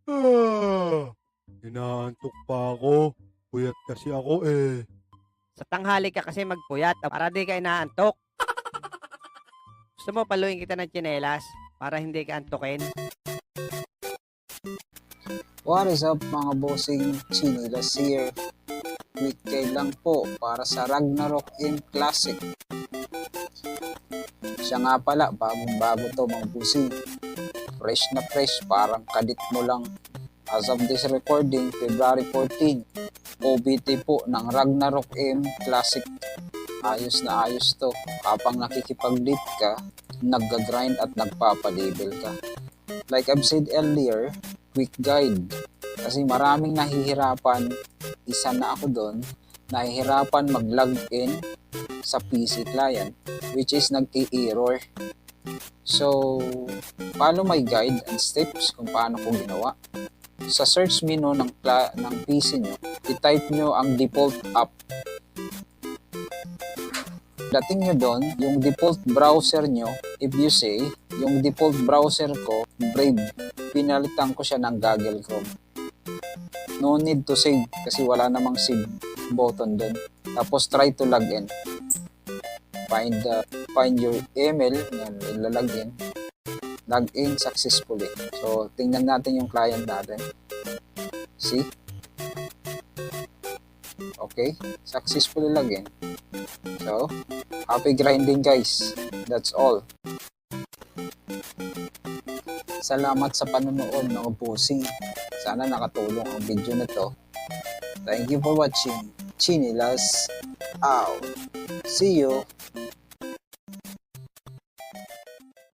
Ah, inaantok pa ako. Puyat kasi ako eh. Sa tanghali ka kasi magpuyat para di ka inaantok. Gusto mo paluin kita ng tsinelas para hindi ka antukin? What is up mga bossing, Chinilas here. Weekday lang po para sa Ragnarok M Classic. Siya nga pala, bagong-bago to mga bossing. Fresh na fresh, parang kadit mo lang. As of this recording, February 14, OBT po ng Ragnarok M Classic. Ayos na ayos to. Kapang nakikipag-lit ka, nag-grind at nagpapa-level ka. Like I've said earlier, quick guide. Kasi maraming nahihirapan, isa na ako doon, nahihirapan mag-login sa PC client, which is nag-i-error. So, follow my guide and steps kung paano ko ginawa. Sa search menu ng PC nyo, i-type nyo ang default app. Dating nyo doon, yung default browser nyo, if you say, yung default browser ko, Brave, pinalitan ko siya ng Google Chrome. No need to save kasi wala namang save button doon. Tapos try to log in. Find your email, yan, ilalagin. Log in successfully. So, tingnan natin yung client natin. See? Okay, successfully login. So, happy grinding guys. That's all. Salamat sa panonood mga bossing. Sana nakatulong ang video na to. Thank you for watching. Chinilas out. See you.